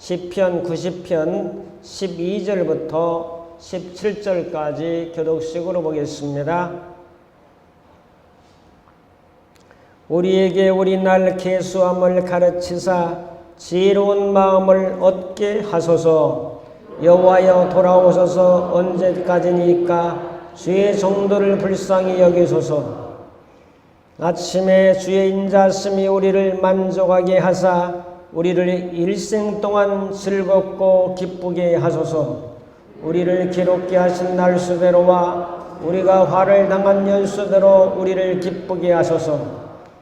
시편 90편 12절부터 17절까지 교독식으로 보겠습니다. 우리에게 우리날 계수함을 가르치사 지혜로운 마음을 얻게 하소서. 여호와여 돌아오소서. 언제까지니까 주의 정도를 불쌍히 여기소서. 아침에 주의 인자심이 우리를 만족하게 하사 우리를 일생 동안 즐겁고 기쁘게 하소서. 우리를 기롭게 하신 날수대로와 우리가 화를 당한 연수대로 우리를 기쁘게 하소서.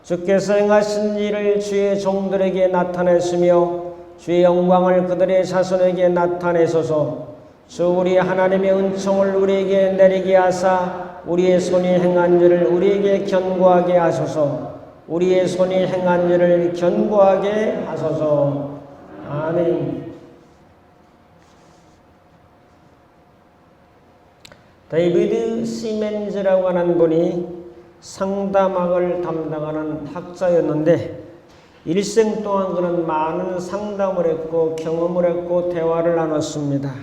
주께서 행하신 일을 주의 종들에게 나타내시며 주의 영광을 그들의 자손에게 나타내소서. 주 우리 하나님의 은총을 우리에게 내리게 하사 우리의 손이 행한 일을 우리에게 견고하게 하소서. 우리의 손이 행한 일을 견고하게 하소서. 아멘. 데이비드 시멘즈라고 하는 분이 상담학을 담당하는 학자였는데 일생 동안 그는 많은 상담을 했고 경험을 했고 대화를 나눴습니다.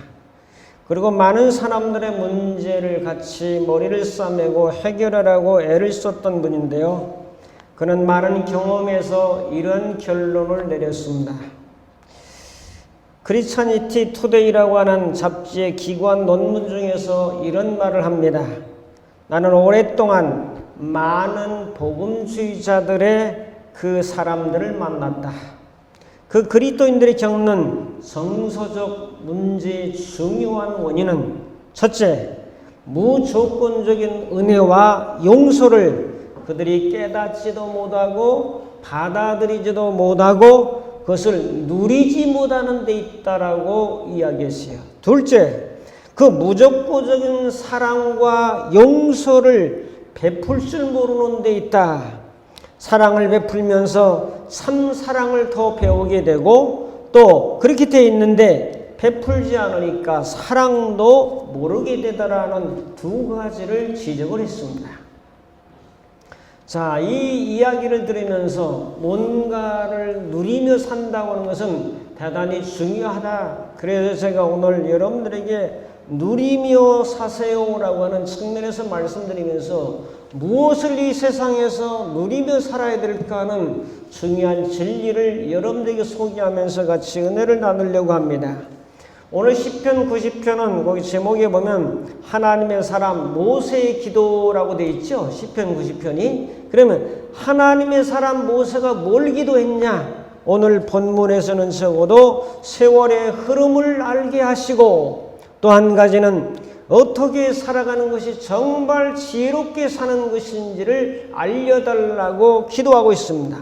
그리고 많은 사람들의 문제를 같이 머리를 싸매고 해결하라고 애를 썼던 분인데요. 그는 많은 경험에서 이런 결론을 내렸습니다. 크리스찬니티 투데이라고 하는 잡지의 기관 논문 중에서 이런 말을 합니다. 나는 오랫동안 많은 복음주의자들의 그 사람들을 만났다. 그 그리스도인들이 겪는 정서적 문제의 중요한 원인은 첫째, 무조건적인 은혜와 용서를 그들이 깨닫지도 못하고 받아들이지도 못하고 그것을 누리지 못하는 데 있다라고 이야기했어요. 둘째, 그 무조건적인 사랑과 용서를 베풀 줄 모르는 데 있다. 사랑을 베풀면서 참 사랑을 더 배우게 되고 또 그렇게 돼 있는데 베풀지 않으니까 사랑도 모르게 되더라는 두 가지를 지적을 했습니다. 자, 이 이야기를 들으면서 뭔가를 누리며 산다고 하는 것은 대단히 중요하다. 그래서 제가 오늘 여러분들에게 누리며 사세요라고 하는 측면에서 말씀드리면서 무엇을 이 세상에서 누리며 살아야 될까 하는 중요한 진리를 여러분들에게 소개하면서 같이 은혜를 나누려고 합니다. 오늘 시편 90편은 거기 제목에 보면 하나님의 사람 모세의 기도라고 되어 있죠. 시편 90편이. 그러면 하나님의 사람 모세가 뭘 기도했냐? 오늘 본문에서는 적어도 세월의 흐름을 알게 하시고 또 한 가지는 어떻게 살아가는 것이 정말 지혜롭게 사는 것인지를 알려달라고 기도하고 있습니다.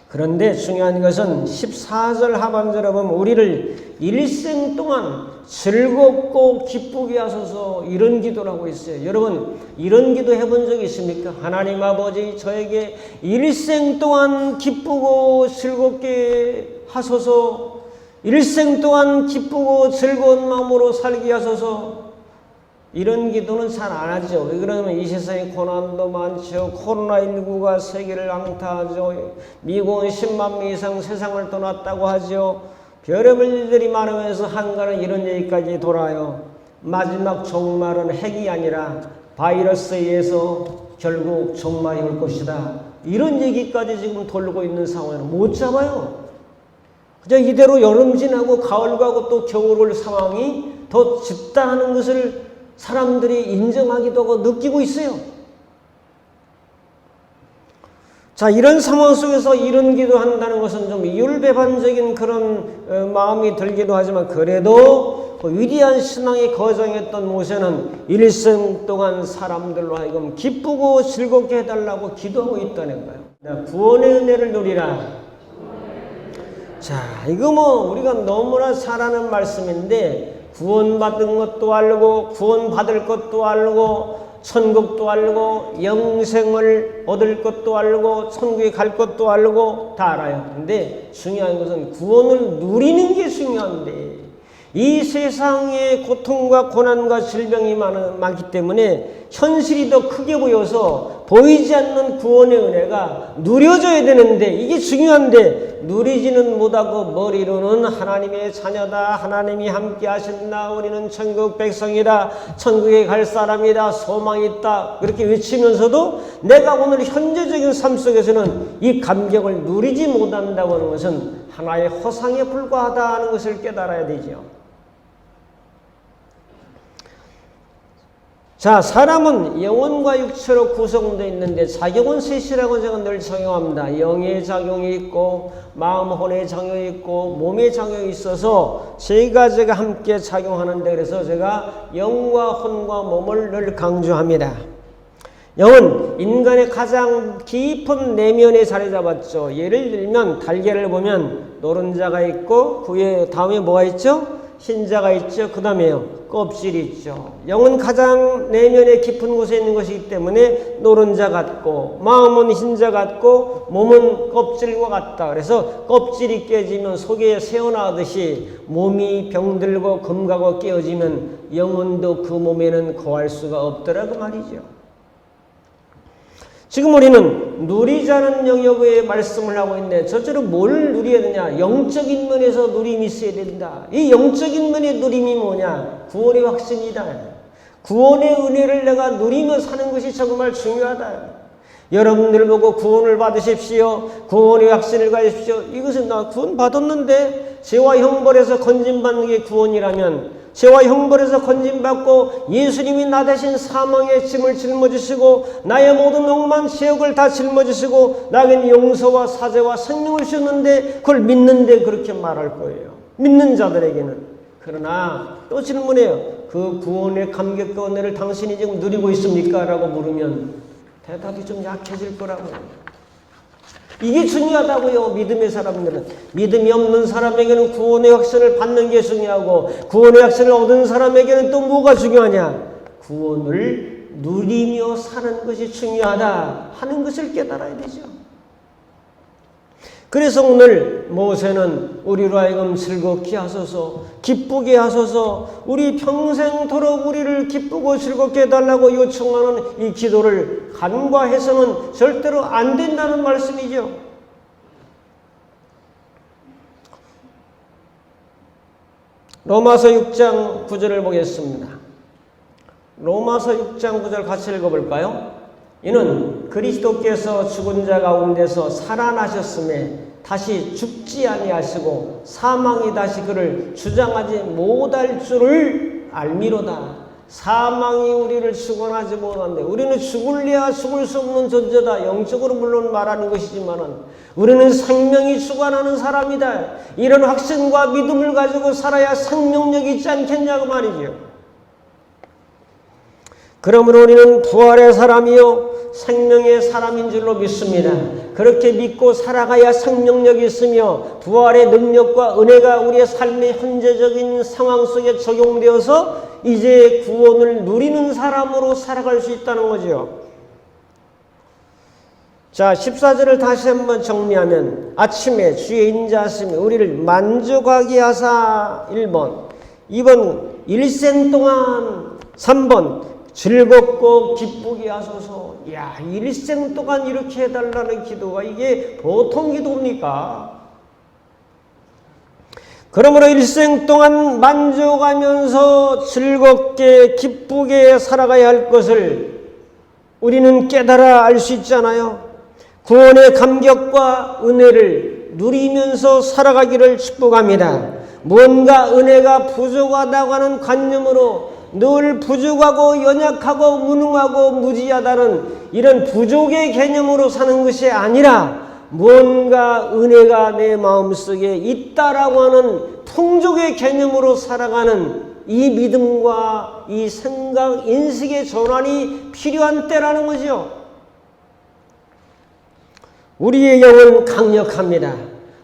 그런데 중요한 것은 14절 하반절에 보면 우리를 일생 동안 즐겁고 기쁘게 하소서 이런 기도를 하고 있어요. 여러분 이런 기도 해본 적 있습니까? 하나님 아버지 저에게 일생 동안 기쁘고 즐겁게 하소서, 일생 동안 기쁘고 즐거운 마음으로 살게 하소서. 이런 기도는 잘 안 하죠. 왜 그러냐면 이 세상에 고난도 많죠. 코로나19가 세계를 앙타하죠. 미국은 10만 명 이상 세상을 떠났다고 하죠. 별의별 일들이 많으면서 한가는 이런 얘기까지 돌아요. 마지막 종말은 핵이 아니라 바이러스에 의해서 결국 종말이 올 것이다. 이런 얘기까지 지금 돌고 있는 상황을 못 잡아요. 그냥 이대로 여름 지나고 가을 가고 또 겨울 올 상황이 더 짙다는 것을 사람들이 인정하기도 하고 느끼고 있어요. 자, 이런 상황 속에서 이런 기도한다는 것은 좀 이율배반적인 그런 마음이 들기도 하지만 그래도 그 위대한 신앙의 거정했던 모세는 일생 동안 사람들로 하여금 기쁘고 즐겁게 해달라고 기도하고 있다는 거예요. 구원의 은혜를 누리라. 자, 이거 뭐 우리가 너무나 잘 아는 말씀인데 구원받은 것도 알고 구원받을 것도 알고 천국도 알고 영생을 얻을 것도 알고 천국에 갈 것도 알고 다 알아요. 근데 중요한 것은 구원을 누리는 게 중요한데 이 세상에 고통과 고난과 질병이 많기 때문에 현실이 더 크게 보여서 보이지 않는 구원의 은혜가 누려져야 되는데 이게 중요한데 누리지는 못하고 머리로는 하나님의 자녀다, 하나님이 함께 하신다, 우리는 천국 백성이다, 천국에 갈 사람이다, 소망이 있다 그렇게 외치면서도 내가 오늘 현재적인 삶 속에서는 이 감격을 누리지 못한다고 하는 것은 하나의 허상에 불과하다는 것을 깨달아야 되죠. 자, 사람은 영혼과 육체로 구성되어 있는데 작용은 셋이라고 제가 늘 적용합니다. 영의 작용이 있고 마음, 혼의 작용이 있고 몸의 작용이 있어서 세 가지가 함께 작용하는데 그래서 제가 영과 혼과 몸을 늘 강조합니다. 영은 인간의 가장 깊은 내면에 자리 잡았죠. 예를 들면 달걀을 보면 노른자가 있고 그 다음에 뭐가 있죠? 흰자가 있죠. 그 다음에요. 껍질이 있죠. 영은 가장 내면의 깊은 곳에 있는 것이기 때문에 노른자 같고 마음은 흰자 같고 몸은 껍질과 같다. 그래서 껍질이 깨지면 속에 새어나오듯이 몸이 병들고 금가고 깨어지면 영혼도 그 몸에는 거할 수가 없더라 그 말이죠. 지금 우리는 누리자는 영역의 말씀을 하고 있는데 저처럼 뭘 누려야 되냐? 영적인 면에서 누림이 있어야 된다. 이 영적인 면의 누림이 뭐냐? 구원의 확신이다. 구원의 은혜를 내가 누리며 사는 것이 정말 중요하다. 여러분들 보고 구원을 받으십시오. 구원의 확신을 가지십시오. 이것은 나 구원 받았는데 죄와 형벌에서 건진받는 게 구원이라면 죄와 형벌에서 건진받고 예수님이 나 대신 사망의 짐을 짊어지시고 나의 모든 억만 죄악을 다 짊어지시고 나에겐 용서와 사죄와 생명을 주셨는데 그걸 믿는데 그렇게 말할 거예요. 믿는 자들에게는. 그러나 또 질문해요. 그 구원의 감격과 은혜를 당신이 지금 누리고 있습니까? 라고 물으면 대답이 좀 약해질 거라고요. 이게 중요하다고요. 믿음의 사람들은. 믿음이 없는 사람에게는 구원의 확신을 받는 게 중요하고 구원의 확신을 얻은 사람에게는 또 뭐가 중요하냐? 구원을 누리며 사는 것이 중요하다 하는 것을 깨달아야 되죠. 그래서 오늘 모세는 우리로 하여금 즐겁게 하소서, 기쁘게 하소서, 우리 평생토록 우리를 기쁘고 즐겁게 해달라고 요청하는 이 기도를 간과해서는 절대로 안 된다는 말씀이죠. 로마서 6장 9절을 보겠습니다. 로마서 6장 9절 같이 읽어볼까요? 이는 그리스도께서 죽은 자 가운데서 살아나셨음에 다시 죽지 아니하시고 사망이 다시 그를 주장하지 못할 줄을 알미로다. 사망이 우리를 주관하지 못한데 우리는 죽을래야 죽을 수 없는 존재다. 영적으로 물론 말하는 것이지만은 우리는 생명이 주관하는 사람이다. 이런 확신과 믿음을 가지고 살아야 생명력이 있지 않겠냐고 말이죠. 그러므로 우리는 부활의 사람이요 생명의 사람인 줄로 믿습니다. 그렇게 믿고 살아가야 생명력이 있으며 부활의 능력과 은혜가 우리의 삶의 현재적인 상황 속에 적용되어서 이제 구원을 누리는 사람으로 살아갈 수 있다는 거죠. 자, 14절을 다시 한번 정리하면 아침에 주의 인자하심이 우리를 만족하게 하사 1번, 2번 일생 동안, 3번 즐겁고 기쁘게 하소서. 야, 일생 동안 이렇게 해달라는 기도가 이게 보통 기도입니까? 그러므로 일생 동안 만족하면서 즐겁게 기쁘게 살아가야 할 것을 우리는 깨달아 알 수 있잖아요. 구원의 감격과 은혜를 누리면서 살아가기를 축복합니다. 무언가 은혜가 부족하다고 하는 관념으로 늘 부족하고 연약하고 무능하고 무지하다는 이런 부족의 개념으로 사는 것이 아니라 무언가 은혜가 내 마음속에 있다라고 하는 풍족의 개념으로 살아가는 이 믿음과 이 생각, 인식의 전환이 필요한 때라는 거죠. 우리의 영은 강력합니다.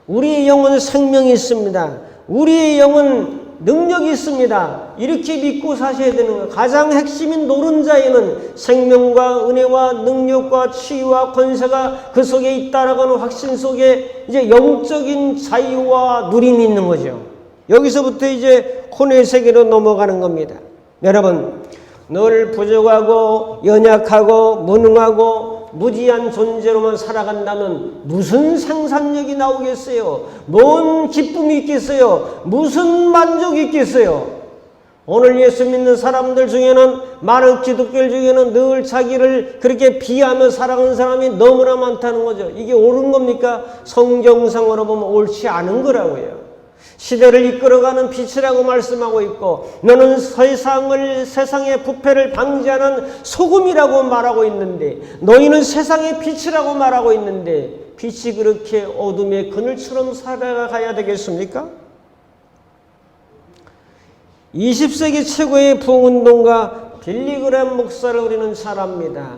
우리의 영은 생명이 있습니다. 우리의 영은 능력이 있습니다. 이렇게 믿고 사셔야 되는 거예요. 가장 핵심인 노른자에는 생명과 은혜와 능력과 치유와 권세가 그 속에 있다라고 하는 확신 속에 이제 영적인 자유와 누림이 있는 거죠. 여기서부터 이제 혼의 세계로 넘어가는 겁니다. 여러분, 늘 부족하고 연약하고 무능하고 무지한 존재로만 살아간다면 무슨 생산력이 나오겠어요? 뭔 기쁨이 있겠어요? 무슨 만족이 있겠어요? 오늘 예수 믿는 사람들 중에는, 많은 기독교인 중에는 늘 자기를 그렇게 비하며 살아가는 사람이 너무나 많다는 거죠. 이게 옳은 겁니까? 성경상으로 보면 옳지 않은 거라고요. 시대를 이끌어가는 빛이라고 말씀하고 있고, 너는 세상의 부패를 방지하는 소금이라고 말하고 있는데, 너희는 세상의 빛이라고 말하고 있는데, 빛이 그렇게 어둠의 그늘처럼 살아가야 되겠습니까? 20세기 최고의 부흥운동가 빌리그램 목사를 우리는 잘 압니다.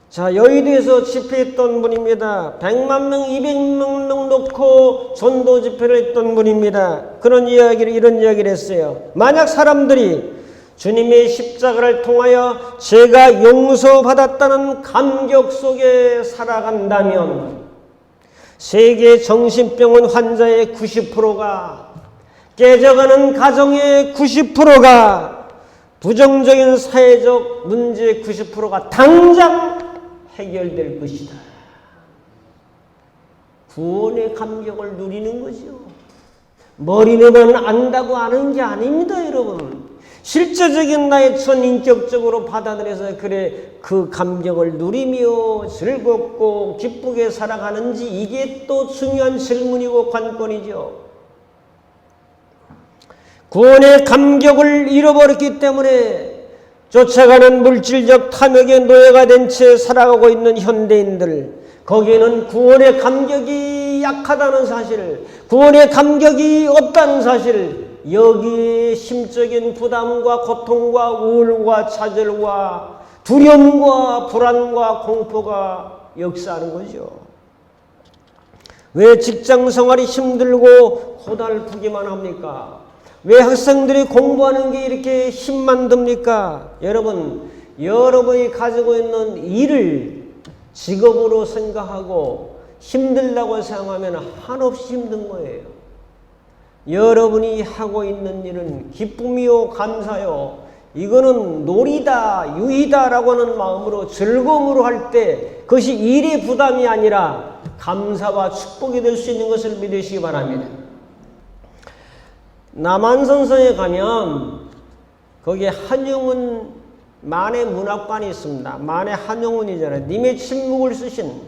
자, 여의도에서 집회했던 분입니다. 100만 명, 200만 명 놓고 전도 집회를 했던 분입니다. 이런 이야기를 했어요. 만약 사람들이 주님의 십자가를 통하여 제가 용서받았다는 감격 속에 살아간다면 세계 정신병원 환자의 90%가, 깨져가는 가정의 90%가, 부정적인 사회적 문제의 90%가 당장 해결될 것이다. 구원의 감격을 누리는 거죠. 머리로만 안다고 아는 게 아닙니다, 여러분. 실제적인 나의 전인격적으로 받아들여서 그래 그 감격을 누리며 즐겁고 기쁘게 살아가는지, 이게 또 중요한 질문이고 관건이죠. 구원의 감격을 잃어버렸기 때문에 쫓아가는 물질적 탐욕의 노예가 된 채 살아가고 있는 현대인들, 거기에는 구원의 감격이 약하다는 사실, 구원의 감격이 없다는 사실, 여기에 심적인 부담과 고통과 우울과 좌절과 두려움과 불안과 공포가 역사하는 거죠. 왜 직장 생활이 힘들고 고달프기만 합니까? 왜 학생들이 공부하는 게 이렇게 힘만 듭니까? 여러분, 여러분이 가지고 있는 일을 직업으로 생각하고 힘들다고 생각하면 한없이 힘든 거예요. 여러분이 하고 있는 일은 기쁨이요 감사요, 이거는 놀이다 유희다라고 하는 마음으로 즐거움으로 할 때 그것이 일의 부담이 아니라 감사와 축복이 될 수 있는 것을 믿으시기 바랍니다. 남한선성에 가면 거기에 한용운 만해 문학관이 있습니다. 만해 한용운이잖아요. 님의 침묵을 쓰신,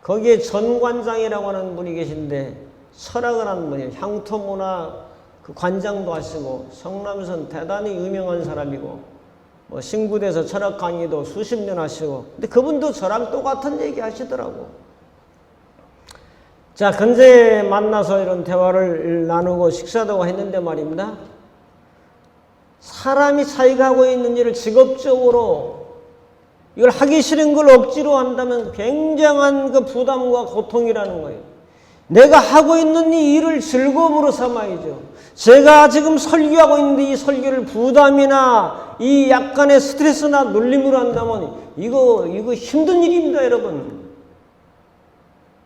거기에 전관장이라고 하는 분이 계신데 철학을 하는 분이에요. 향토문화 그 관장도 하시고 성남에서는 대단히 유명한 사람이고, 뭐 신구대에서 철학 강의도 수십 년 하시고, 근데 그분도 저랑 똑같은 얘기 하시더라고. 자, 근제 만나서 이런 대화를 나누고 식사도 했는데 말입니다. 사람이 자기가 하고 있는 일을 직업적으로 이걸 하기 싫은 걸 억지로 한다면 굉장한 그 부담과 고통이라는 거예요. 내가 하고 있는 이 일을 즐거움으로 삼아야죠. 제가 지금 설교하고 있는데 이 설교를 부담이나 이 약간의 스트레스나 눌림으로 한다면 이거 힘든 일입니다, 여러분.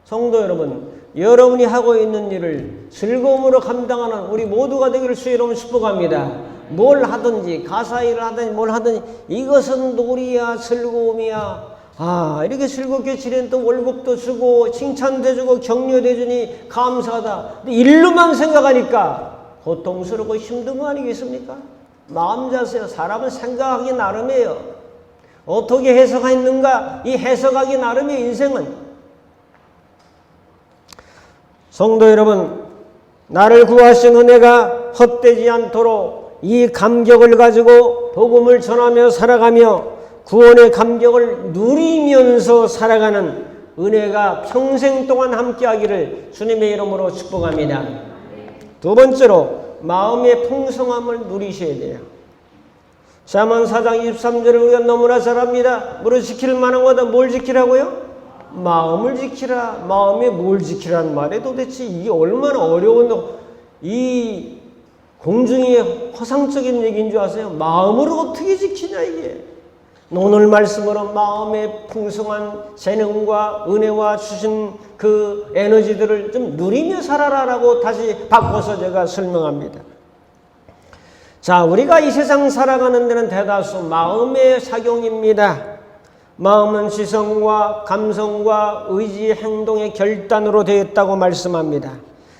성도 여러분, 여러분이 하고 있는 일을 즐거움으로 감당하는 우리 모두가 되기를 주의 이름으로 축복합니다. 뭘 하든지, 가사 일을 하든지 뭘 하든지 이것은 놀이야 즐거움이야. 아, 이렇게 즐겁게 지낸 또 월급도 주고 칭찬도 해주고 격려도 해주니 감사하다. 근데 일로만 생각하니까 고통스럽고 힘든 거 아니겠습니까? 마음 자세요. 사람은 생각하기 나름이에요. 어떻게 해석하는가, 이 해석하기 나름의 인생은. 성도 여러분, 나를 구하신 은혜가 헛되지 않도록 이 감격을 가지고 복음을 전하며 살아가며 구원의 감격을 누리면서 살아가는 은혜가 평생 동안 함께하기를 주님의 이름으로 축복합니다. 두 번째로 마음의 풍성함을 누리셔야 돼요. 잠언 4장 23절을 우리가 너무나 잘 압니다. 무릇 지킬 만한 거다. 뭘 지키라고요? 마음을 지키라. 마음에 뭘 지키라는 말에 도대체 이게 얼마나 어려운 이 공중의 허상적인 얘기인 줄 아세요? 마음을 어떻게 지키냐 이게. 오늘 말씀으로 마음의 풍성한 재능과 은혜와 주신 그 에너지들을 좀 누리며 살아라라고 다시 바꿔서 제가 설명합니다. 자, 우리가 이 세상 살아가는 데는 대다수 마음의 작용입니다. 마음은 지성과 감성과 의지, 행동의 결단으로 되어 있다고 말씀합니다.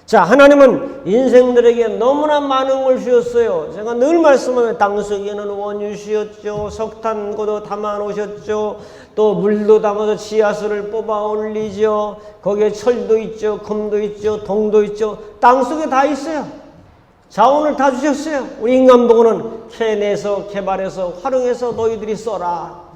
자, 하나님은 인생들에게 너무나 많은 걸 주셨어요. 제가 늘 말씀하면 땅 속에는 원유 주셨죠. 석탄고도 담아 놓으셨죠. 또 물도 담아서 지하수를 뽑아 올리죠. 거기에 철도 있죠. 금도 있죠. 동도 있죠. 땅 속에 다 있어요. 자원을 다 주셨어요. 우리 인간 보고는 캐내서 개발해서 활용해서 너희들이 써라.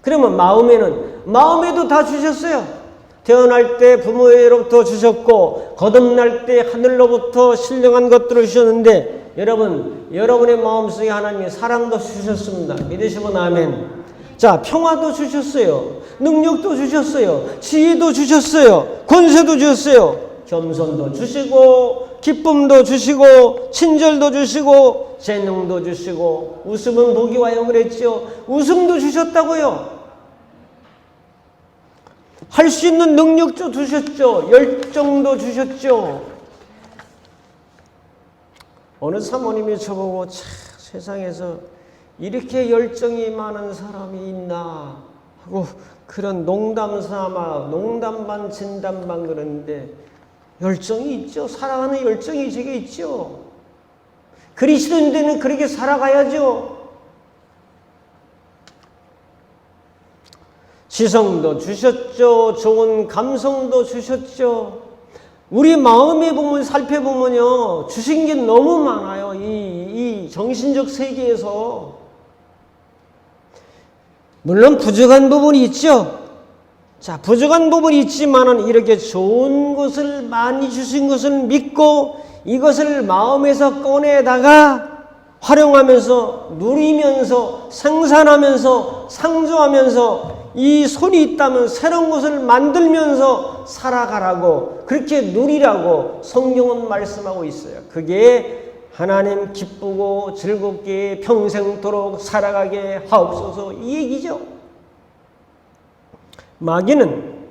그러면 마음에도 다 주셨어요. 태어날 때 부모로부터 주셨고 거듭날 때 하늘로부터 신령한 것들을 주셨는데 여러분의 마음속에 하나님이 사랑도 주셨습니다. 믿으시면 아멘. 자, 평화도 주셨어요. 능력도 주셨어요. 지혜도 주셨어요. 권세도 주셨어요. 겸손도 주시고 기쁨도 주시고 친절도 주시고 재능도 주시고 웃음은 복이 와요 그랬죠. 웃음도 주셨다고요. 할 수 있는 능력도 주셨죠. 열정도 주셨죠. 어느 사모님이 저보고 참 세상에서 이렇게 열정이 많은 사람이 있나 하고 그런 농담 삼아 농담 반 진담 반 그러는데 열정이 있죠. 살아가는 열정이 제게 있죠. 그리스도인들은 그렇게 살아가야죠. 지성도 주셨죠. 좋은 감성도 주셨죠. 우리 마음에 보면 살펴보면요. 주신 게 너무 많아요. 이 정신적 세계에서. 물론 부족한 부분이 있죠. 자, 부족한 부분이 있지만은 이렇게 좋은 것을 많이 주신 것을 믿고 이것을 마음에서 꺼내다가 활용하면서 누리면서 생산하면서 창조하면서 이 손이 있다면 새로운 것을 만들면서 살아가라고 그렇게 누리라고 성경은 말씀하고 있어요. 그게 하나님 기쁘고 즐겁게 평생토록 살아가게 하옵소서 이 얘기죠. 마귀는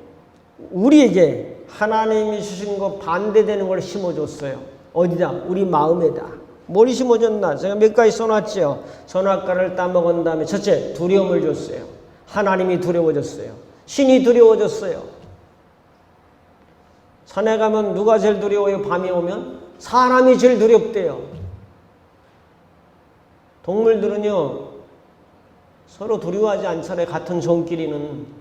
우리에게 하나님이 주신 거 반대되는 걸 심어줬어요. 어디다? 우리 마음에다. 뭘 심어줬나? 제가 몇 가지 써놨죠. 선악과를 따먹은 다음에 첫째, 두려움을 줬어요. 하나님이 두려워졌어요. 신이 두려워졌어요. 산에 가면 누가 제일 두려워요? 밤이 오면? 사람이 제일 두렵대요. 동물들은요 서로 두려워하지 않잖아요. 같은 종끼리는.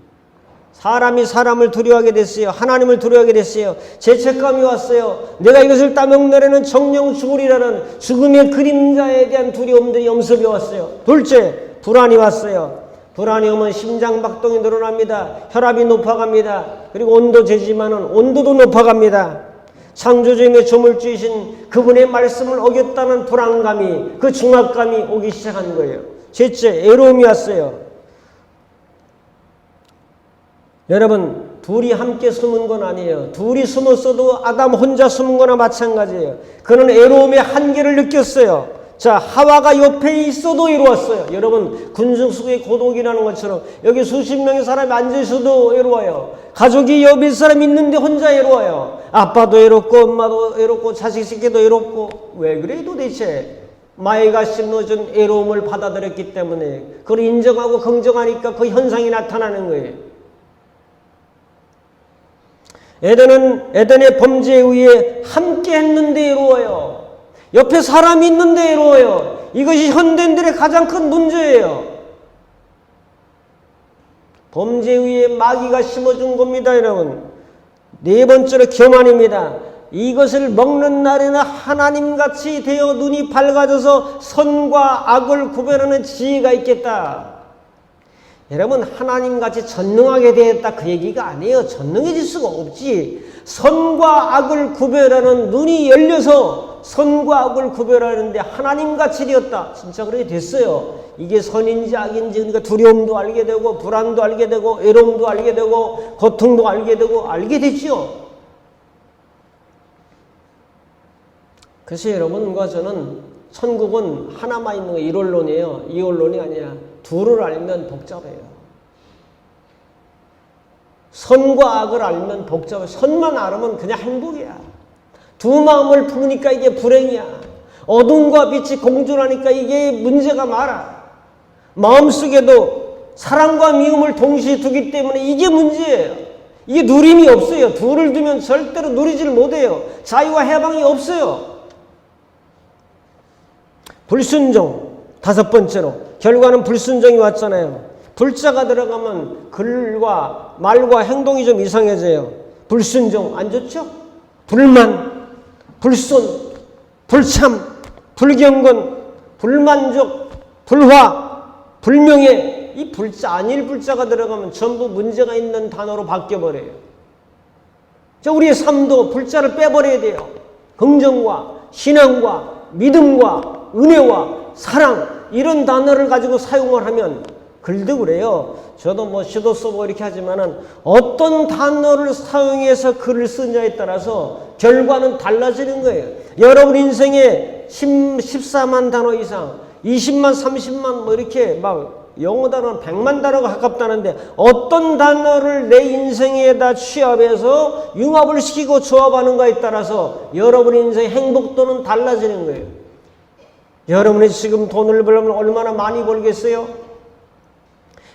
사람이 사람을 두려워하게 됐어요. 하나님을 두려워하게 됐어요. 죄책감이 왔어요. 내가 이것을 따먹느라는 정령 죽으리라는 죽음의 그림자에 대한 두려움들이 염습이 왔어요. 둘째, 불안이 왔어요. 불안이 오면 심장박동이 늘어납니다. 혈압이 높아갑니다. 그리고 온도 재지만은 온도도 높아갑니다. 창조주의 조물주이신 그분의 말씀을 어겼다는 불안감이 그 중압감이 오기 시작한 거예요. 셋째, 애로움이 왔어요. 여러분 둘이 함께 숨은 건 아니에요. 둘이 숨었어도 아담 혼자 숨은 거나 마찬가지예요. 그는 애로움의 한계를 느꼈어요. 자, 하와가 옆에 있어도 외로웠어요. 여러분 군중 속의 고독이라는 것처럼 여기 수십 명의 사람이 앉아있어도 외로워요. 가족이 옆에 사람 있는데 혼자 외로워요. 아빠도 외롭고 엄마도 외롭고 자식 새끼도 외롭고. 왜 그래 도대체? 마귀가 심어준 외로움을 받아들였기 때문에 그걸 인정하고 긍정하니까 그 현상이 나타나는 거예요. 에덴의 범죄에 의해 함께 했는데 외로워요. 옆에 사람이 있는데 외로워요. 이것이 현대인들의 가장 큰 문제예요. 범죄에 의해 마귀가 심어준 겁니다, 여러분. 네 번째로 교만입니다. 이것을 먹는 날에는 하나님같이 되어 눈이 밝아져서 선과 악을 구별하는 지혜가 있겠다. 여러분 하나님같이 전능하게 되었다 그 얘기가 아니에요. 전능해질 수가 없지. 선과 악을 구별하는 눈이 열려서 선과 악을 구별하는데 하나님같이 되었다. 진짜 그렇게 됐어요. 이게 선인지 악인지 그러니까 두려움도 알게 되고 불안도 알게 되고 외로움도 알게 되고 고통도 알게 되고 알게 됐죠. 그래서 여러분과 저는 천국은 하나만 있는 거 일원론이에요. 이원론이 아니야. 둘을 알면 복잡해요. 선과 악을 알면 복잡해. 선만 알으면 그냥 행복이야. 두 마음을 품으니까 이게 불행이야. 어둠과 빛이 공존하니까 이게 문제가 많아. 마음속에도 사랑과 미움을 동시에 두기 때문에 이게 문제예요. 이게 누림이 없어요. 둘을 두면 절대로 누리지를 못해요. 자유와 해방이 없어요. 불순종, 다섯 번째로. 결과는 불순종이 왔잖아요. 불자가 들어가면 글과 말과 행동이 좀 이상해져요. 불순종 안 좋죠? 불만, 불손, 불참, 불경건, 불만족, 불화, 불명예, 이 불자 아닐 불자가 들어가면 전부 문제가 있는 단어로 바뀌어버려요. 우리의 삶도 불자를 빼버려야 돼요. 긍정과 신앙과 믿음과 은혜와 사랑 이런 단어를 가지고 사용을 하면 글도 그래요. 저도 시도 써보고 이렇게 하지만은 어떤 단어를 사용해서 글을 쓰냐에 따라서 결과는 달라지는 거예요. 여러분 인생에 14만 단어 이상, 20만, 30만 이렇게 막 영어 단어는 100만 단어가 가깝다는데 어떤 단어를 내 인생에다 취합해서 융합을 시키고 조합하는가에 따라서 여러분 인생의 행복도는 달라지는 거예요. 여러분이 지금 돈을 벌려면 얼마나 많이 벌겠어요?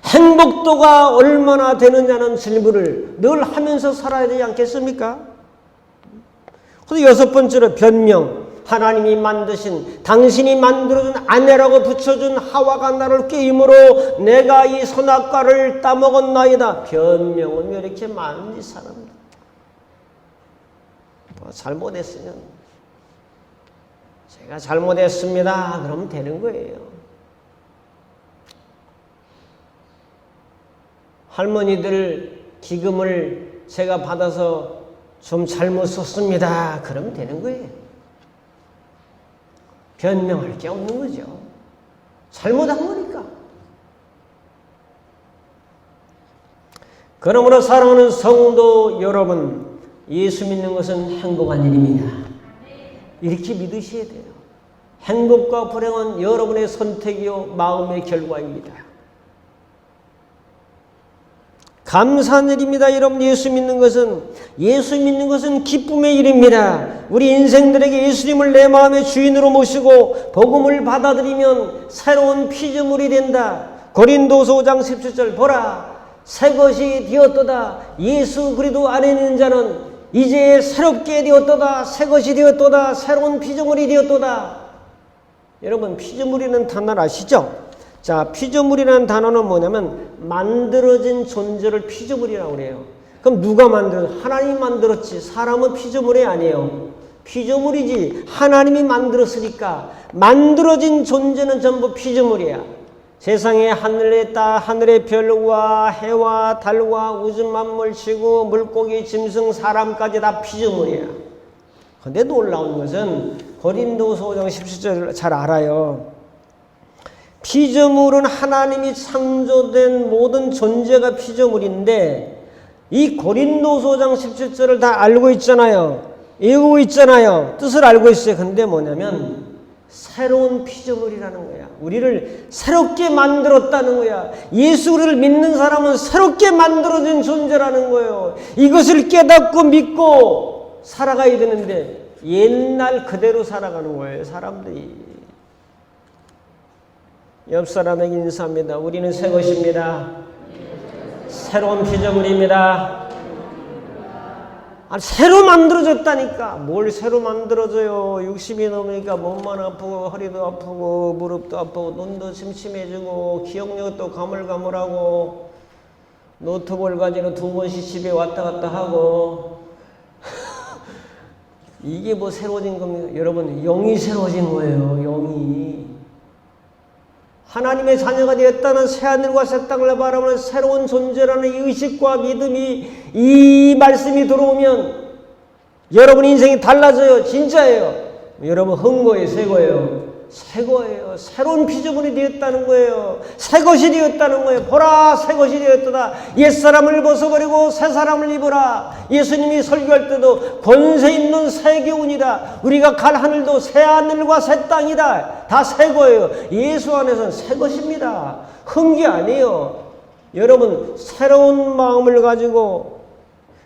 행복도가 얼마나 되느냐는 질문을 늘 하면서 살아야 되지 않겠습니까? 그리고 여섯 번째로 변명. 하나님이 만드신 당신이 만들어준 아내라고 붙여준 하와가 나를 꾀임으로 내가 이 선악과를 따먹었나이다. 변명은 왜 이렇게 많은지 사람들. 잘못했으면 제가 잘못했습니다. 그러면 되는 거예요. 할머니들 기금을 제가 받아서 좀 잘못 썼습니다. 그러면 되는 거예요. 변명할 게 없는 거죠. 잘못한 거니까. 그러므로 사랑하는 성도 여러분, 예수 믿는 것은 행복한 일입니다. 이렇게 믿으셔야 돼요. 행복과 불행은 여러분의 선택이요 마음의 결과입니다. 감사한 일입니다. 여러분, 예수 믿는 것은 기쁨의 일입니다. 우리 인생들에게 예수님을 내 마음의 주인으로 모시고 복음을 받아들이면 새로운 피조물이 된다. 고린도서 5장 17절 보라 새 것이 되었도다. 예수 그리스도 안에 있는 자는 이제 새롭게 되었도다. 새 것이 되었도다. 새로운 피조물이 되었도다. 여러분, 피조물이라는 단어를 아시죠? 자, 피조물이라는 단어는 뭐냐면 만들어진 존재를 피조물이라고 그래요. 그럼 누가 하나님이 만들었지. 사람은 피조물이 아니에요. 피조물이지. 하나님이 만들었으니까 만들어진 존재는 전부 피조물이야. 세상에 하늘의 별과 해와 달과 우주 만물 지구 물고기 짐승 사람까지 다 피조물이야. 근데 놀라운 것은 고린도서 5장 17절 잘 알아요. 피조물은 하나님이 창조된 모든 존재가 피조물인데 이 고린도서 5장 17절을 다 알고 있잖아요. 읽고 있잖아요. 뜻을 알고 있어요. 근데 뭐냐면 새로운 피조물이라는 거야. 우리를 새롭게 만들었다는 거야. 예수를 믿는 사람은 새롭게 만들어진 존재라는 거예요. 이것을 깨닫고 믿고 살아가야 되는데 옛날 그대로 살아가는 거예요. 사람들이. 옆 사람에게 인사합니다. 우리는 새 것입니다. 새로운 피조물입니다. 새로 만들어졌다니까. 뭘 새로 만들어져요. 60이 넘으니까 몸만 아프고 허리도 아프고 무릎도 아프고 눈도 침침해지고 기억력도 가물가물하고 노트북을 가지고 2번씩 집에 왔다 갔다 하고 이게 뭐 새로워진 겁니까? 여러분, 영이 새로워진 거예요. 영이. 하나님의 자녀가 되었다는 새하늘과 새 땅을 바라보는 새로운 존재라는 이 의식과 믿음이 이 말씀이 들어오면 여러분 인생이 달라져요. 진짜예요. 여러분 흥거예요. 새 거예요. 새 거예요. 새로운 피조물이 되었다는 거예요. 새 것이 되었다는 거예요. 보라, 새 것이 되었다. 옛사람을 벗어버리고 새 사람을 입으라. 예수님이 설교할 때도 권세 있는 새 교훈이다. 우리가 갈 하늘도 새 하늘과 새 땅이다. 다 새 거예요. 예수 안에서는 새 것입니다. 흠기 아니에요. 여러분, 새로운 마음을 가지고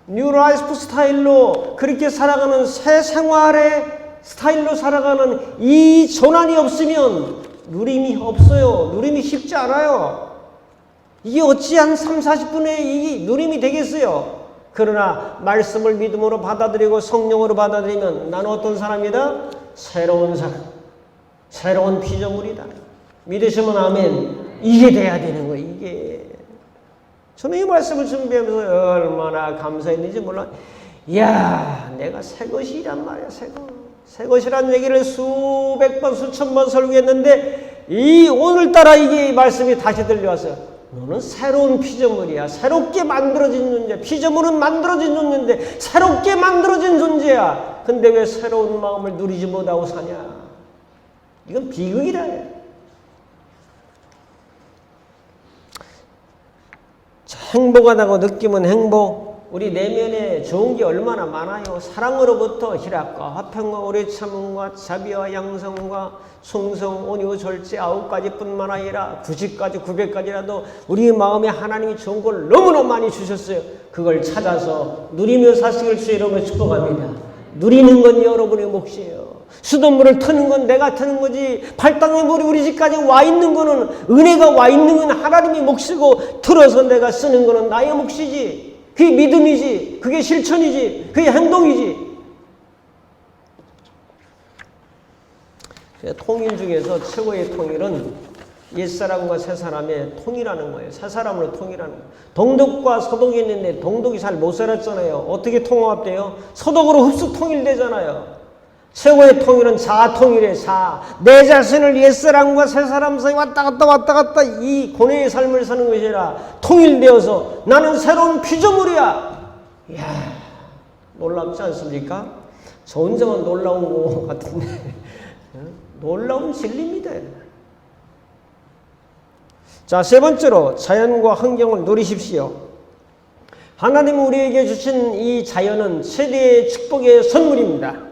뉴 라이프 스타일로 그렇게 살아가는 새 생활의 스타일로 살아가는 이 전환이 없으면 누림이 없어요. 누림이 쉽지 않아요. 이게 어찌 한 3, 40분에 이 누림이 되겠어요. 그러나 말씀을 믿음으로 받아들이고 성령으로 받아들이면 나는 어떤 사람이다? 새로운 사람, 새로운 피조물이다. 믿으시면 아멘. 이게 돼야 되는 거예요. 이게. 저는 이 말씀을 준비하면서 얼마나 감사했는지 몰라. 이야, 내가 새 것이란 말이야, 새 것. 새 것이란 얘기를 수백 번, 수천 번 설교했는데, 오늘따라 이게 말씀이 다시 들려왔어요. 너는 새로운 피조물이야. 새롭게 만들어진 존재. 피조물은 만들어진 존재인데, 새롭게 만들어진 존재야. 근데 왜 새로운 마음을 누리지 못하고 사냐? 이건 비극이라 해. 행복하다고 느끼면 행복. 우리 내면에 좋은 게 얼마나 많아요. 사랑으로부터 희락과 화평과 오래 참음과 자비와 양성과 충성, 온유, 절제 9가지뿐만 아니라 90가지, 900가지라도 우리 마음에 하나님이 좋은 걸 너무나 많이 주셨어요. 그걸 찾아서 누리며 사시길 주 이름으로 축복합니다. 누리는 건 여러분의 몫이에요. 수돗물을 트는 건 내가 트는 거지. 팔당의 물이 우리 집까지 와 있는 거는, 은혜가 와 있는 건 하나님이 몫이고, 틀어서 내가 쓰는 거는 나의 몫이지. 그게 믿음이지. 그게 실천이지. 그게 행동이지. 통일 중에서 최고의 통일은 옛사람과 새사람의 통일하는 거예요. 새사람으로 통일하는 거예요. 동독과 서독이 있는데 동독이 잘 못 살았잖아요. 어떻게 통합돼요? 서독으로 흡수 통일되잖아요. 최고의 통일은 자아통일이에요. 내 자신을 옛사람과 새사람 사이 왔다 갔다 이 고뇌의 삶을 사는 것이라 통일되어서 나는 새로운 피조물이야. 이야, 놀랍지 않습니까? 저 혼자만 놀라운 것 같은데 놀라운 진리입니다. 자, 세 번째로 자연과 환경을 누리십시오. 하나님은 우리에게 주신 이 자연은 최대의 축복의 선물입니다.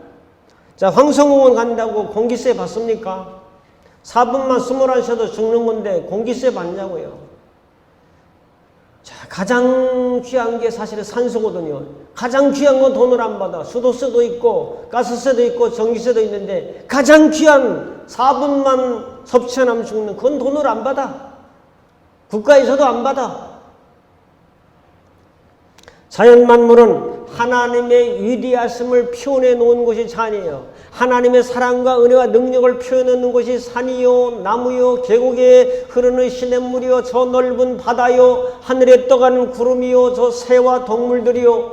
자, 황성공원 간다고 공기세 받습니까? 4분만 숨을 안 쉬어도 죽는 건데 공기세 받냐고요. 자, 가장 귀한 게 사실은 산소거든요. 가장 귀한 건 돈을 안 받아. 수도세도 있고 가스세도 있고 전기세도 있는데 가장 귀한 4분만 섭취 안 하면 죽는 그건 돈을 안 받아. 국가에서도 안 받아. 자연 만물은 하나님의 위대하심을 표현해 놓은 것이 산이에요. 하나님의 사랑과 은혜와 능력을 표현해 놓은 것이 산이요, 나무요, 계곡에 흐르는 시냇물이요, 저 넓은 바다요, 하늘에 떠가는 구름이요, 저 새와 동물들이요.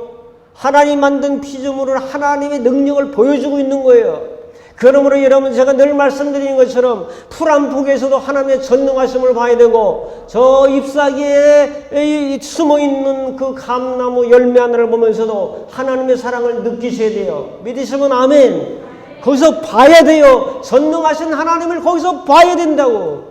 하나님 만든 피조물을 하나님의 능력을 보여주고 있는 거예요. 그러므로 여러분, 제가 늘 말씀드리는 것처럼 풀 한 폭에서도 하나님의 전능하심을 봐야 되고, 저 잎사귀에 숨어있는 그 감나무 열매 하나를 보면서도 하나님의 사랑을 느끼셔야 돼요. 믿으시면 아멘. 거기서 봐야 돼요. 전능하신 하나님을 거기서 봐야 된다고.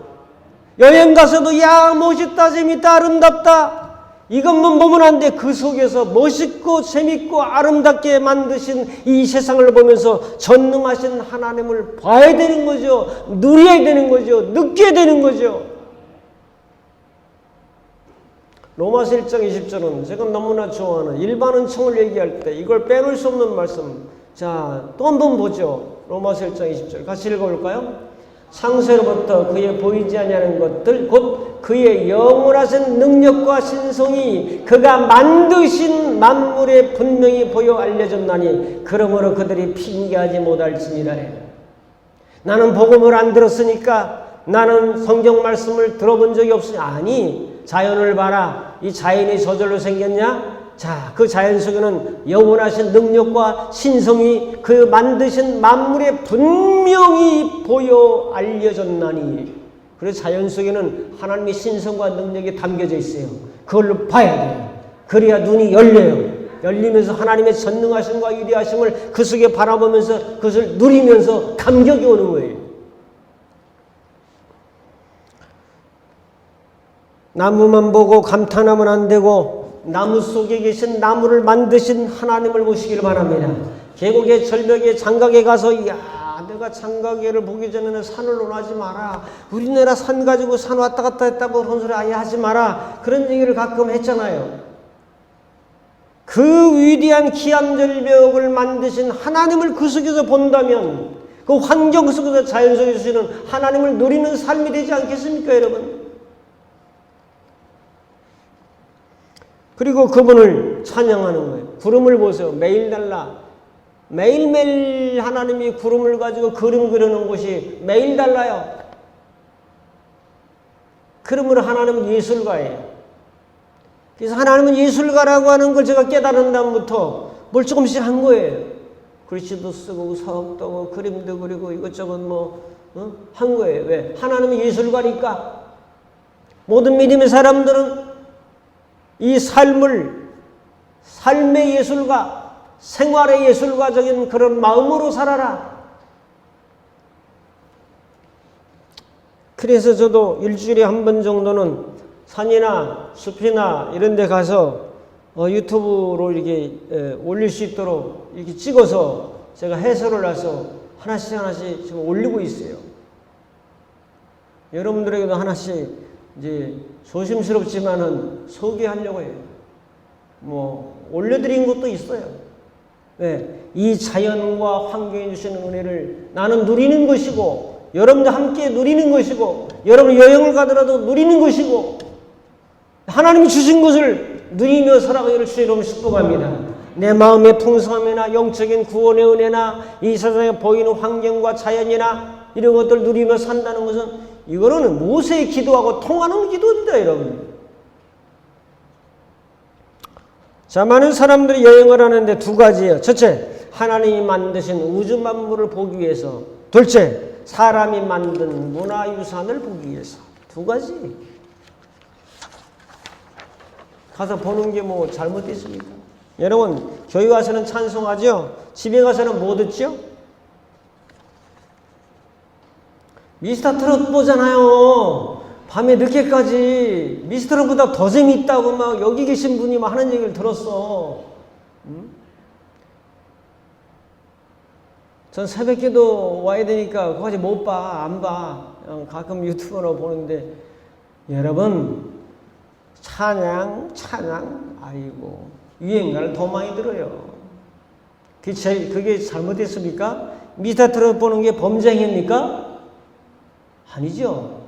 여행 가서도 야, 멋있다, 재밌다, 아름답다, 이것만 보면 안 돼. 그 속에서 멋있고 재밌고 아름답게 만드신 이 세상을 보면서 전능하신 하나님을 봐야 되는 거죠. 누려야 되는 거죠. 느껴야 되는 거죠. 로마서 1장 20절은 제가 너무나 좋아하는 일반 은총을 얘기할 때 이걸 빼놓을 수 없는 말씀. 자, 또 한 번 보죠. 로마서 1장 20절 같이 읽어볼까요? 창세로부터 그의 보이지 아니하는 것들 곧 그의 영원하신 능력과 신성이 그가 만드신 만물에 분명히 보여 알려졌나니 그러므로 그들이 핑계하지 못할지니라. 나는 복음을 안 들었으니까, 나는 성경 말씀을 들어본 적이 없으니, 아니, 자연을 봐라. 이 자연이 저절로 생겼냐? 자, 그 자연 속에는 영원하신 능력과 신성이 그 만드신 만물에 분명히 보여 알려졌나니. 그래서 자연 속에는 하나님의 신성과 능력이 담겨져 있어요. 그걸로 봐야 돼요. 그래야 눈이 열려요. 열리면서 하나님의 전능하심과 위대하심을 그 속에 바라보면서 그것을 누리면서 감격이 오는 거예요. 나무만 보고 감탄하면 안 되고 나무 속에 계신 나무를 만드신 하나님을 보시길 바랍니다. 계곡에 절벽에 장각에 가서 야 내가 장각에를 보기 전에는 산을 논하지 마라. 우리나라 산 가지고 산 왔다 갔다 했다고 그런 소리 아예 하지 마라. 그런 얘기를 가끔 했잖아요. 그 위대한 기암절벽을 만드신 하나님을 그 속에서 본다면 그 환경 속에서 자연 속에서 주시는 하나님을 누리는 삶이 되지 않겠습니까, 여러분? 그리고 그분을 찬양하는 거예요. 구름을 보세요. 매일 달라. 매일매일 하나님이 구름을 가지고 그림 그리는 곳이 매일 달라요. 그러므로 하나님은 예술가예요. 그래서 하나님은 예술가라고 하는 걸 제가 깨달은 다음부터 뭘 조금씩 한 거예요. 글씨도 쓰고 사업도 하고 그림도 그리고 이것저것 한 거예요. 왜? 하나님은 예술가니까. 모든 믿음의 사람들은 이 삶의 예술가, 생활의 예술가적인 그런 마음으로 살아라. 그래서 저도 일주일에 한 번 정도는 산이나 숲이나 이런 데 가서 유튜브로 이렇게 올릴 수 있도록 이렇게 찍어서 제가 해설을 해서 하나씩 지금 올리고 있어요. 여러분들에게도 하나씩 이제 조심스럽지만은 소개하려고 해요. 올려드린 것도 있어요. 네, 이 자연과 환경이 주시는 은혜를 나는 누리는 것이고, 여러분들 함께 누리는 것이고, 여러분 여행을 가더라도 누리는 것이고, 하나님이 주신 것을 누리며 살아가기를 주의 이름으로 축복합니다. 내 마음의 풍성함이나 영적인 구원의 은혜나 이 세상에 보이는 환경과 자연이나 이런 것들 누리며 산다는 것은 이거는 모세의 기도하고 통하는 기도입니다, 여러분. 자, 많은 사람들이 여행을 하는데 두 가지예요. 첫째, 하나님이 만드신 우주 만물을 보기 위해서. 둘째, 사람이 만든 문화유산을 보기 위해서. 두 가지. 가서 보는 게 잘못됐습니까? 여러분, 교회 와서는 찬송하죠? 집에 가서는 뭐 듣죠? 미스터 트롯 보잖아요. 밤에 늦게까지 미스터 트롯보다 더 재밌다고 막 여기 계신 분이 막 하는 얘기를 들었어. 전 새벽기도 와야 되니까 그거까지 못 봐. 안 봐. 가끔 유튜브로 보는데 여러분 찬양 아이고 유행가를 더 많이 들어요. 그게 잘못됐습니까? 미스터 트롯 보는 게 범죄입니까? 아니죠.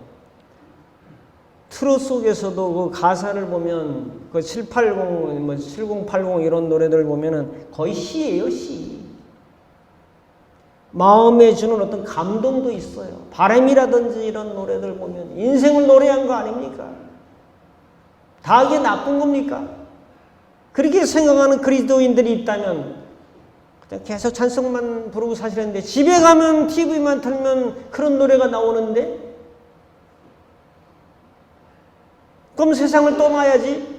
트롯 속에서도 그 가사를 보면 그 780, 7080 이런 노래들 보면은 거의 시예요, 시. 마음에 주는 어떤 감동도 있어요. 바람이라든지 이런 노래들 보면 인생을 노래한 거 아닙니까? 다 이게 나쁜 겁니까? 그렇게 생각하는 그리스도인들이 있다면 그냥 계속 찬송만 부르고 사시는데 집에 가면 TV만 틀면 그런 노래가 나오는데 그럼 세상을 떠나야지.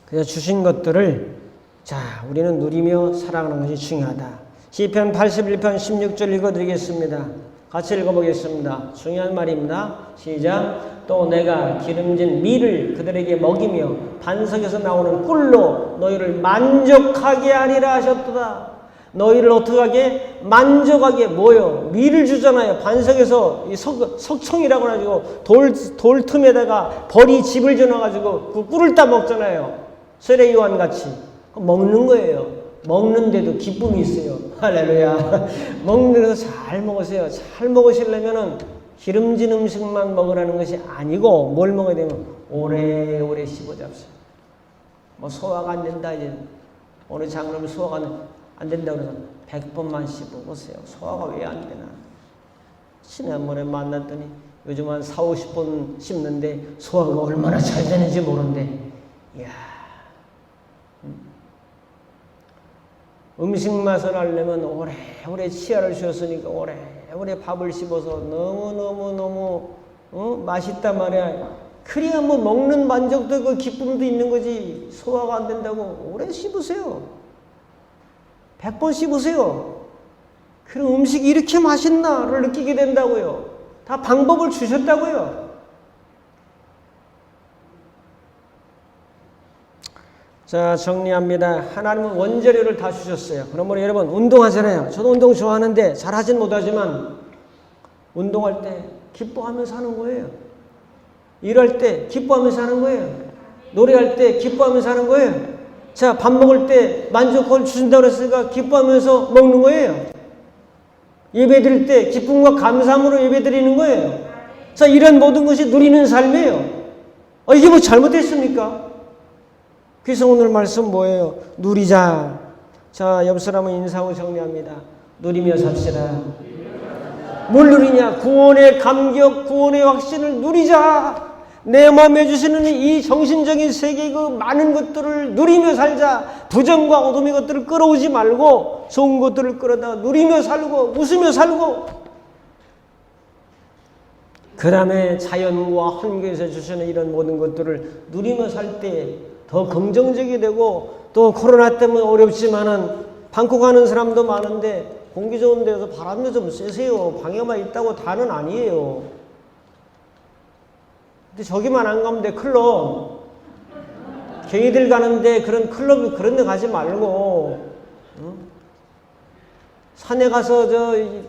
그래서 주신 것들을 우리는 누리며 살아가는 것이 중요하다. 시편 81편 16절 읽어드리겠습니다. 같이 읽어보겠습니다. 중요한 말입니다. 시작. 또 내가 기름진 밀을 그들에게 먹이며 반석에서 나오는 꿀로 너희를 만족하게 하리라 하셨도다. 너희를 어떻게 하게? 만족하게. 뭐요? 밀을 주잖아요. 반석에서 이 석청이라고 해가지고 돌 틈에다가 벌이 집을 지어놔가지고 그 꿀을 따 먹잖아요. 세례 요한 같이. 먹는 거예요. 먹는데도 기쁨이 있어요. 할렐루야. 먹는 데서 잘 먹으세요. 잘 먹으시려면은 기름진 음식만 먹으라는 것이 아니고 뭘 먹어야 되면 오래오래 씹어잡으세요. 소화가 안 된다 이제 어느 장로님 소화가 안 된다고 그래서 100번만 씹어보세요. 소화가 왜 안 되나. 지난번에 만났더니 요즘 한 4, 50번 씹는데 소화가 얼마나 잘 되는지 모르는데 이야. 음식 맛을 알려면 오래오래 치아를 쉬었으니까 오래오래 밥을 씹어서 너무너무 맛있단 말이야. 그래야 먹는 만족도 그 기쁨도 있는 거지. 소화가 안 된다고 오래 씹으세요. 100번 씹으세요. 그럼 음식이 이렇게 맛있나를 느끼게 된다고요. 다 방법을 주셨다고요. 자, 정리합니다. 하나님은 원재료를 다 주셨어요. 그러므로 여러분 운동하잖아요. 저도 운동 좋아하는데 잘하진 못하지만 운동할 때 기뻐하면서 하는 거예요. 일할 때 기뻐하면서 하는 거예요. 노래할 때 기뻐하면서 하는 거예요. 자, 밥 먹을 때 만족을 주신다고 했으니까 기뻐하면서 먹는 거예요. 예배 드릴 때 기쁨과 감사함으로 예배 드리는 거예요. 자, 이런 모든 것이 누리는 삶이에요. 이게 뭐 잘못됐습니까? 그래서 오늘 말씀 뭐예요? 누리자. 자, 옆 사람은 인사하고 정리합니다. 누리며 삽시다. 뭘 누리냐? 구원의 감격, 구원의 확신을 누리자. 내 마음에 주시는 이 정신적인 세계 그 많은 것들을 누리며 살자. 부정과 어둠의 것들을 끌어오지 말고 좋은 것들을 끌어다 누리며 살고 웃으며 살고, 그 다음에 자연과 환경에서 주시는 이런 모든 것들을 누리며 살 때 더 긍정적이 되고, 또 코로나 때문에 어렵지만은 방콕 가는 사람도 많은데 공기 좋은 데서 바람도 좀 쐬세요. 방에만 있다고 다는 아니에요. 근데 저기만 안 가면 돼. 클럽. 갱이들 가는데 그런 클럽 그런 데 가지 말고, 산에 가서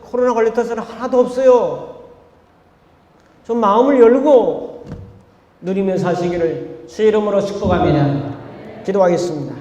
코로나 걸렸던 사람 하나도 없어요. 좀 마음을 열고 누리며 사시기를 주의 이름으로 축복합니다. 기도하겠습니다.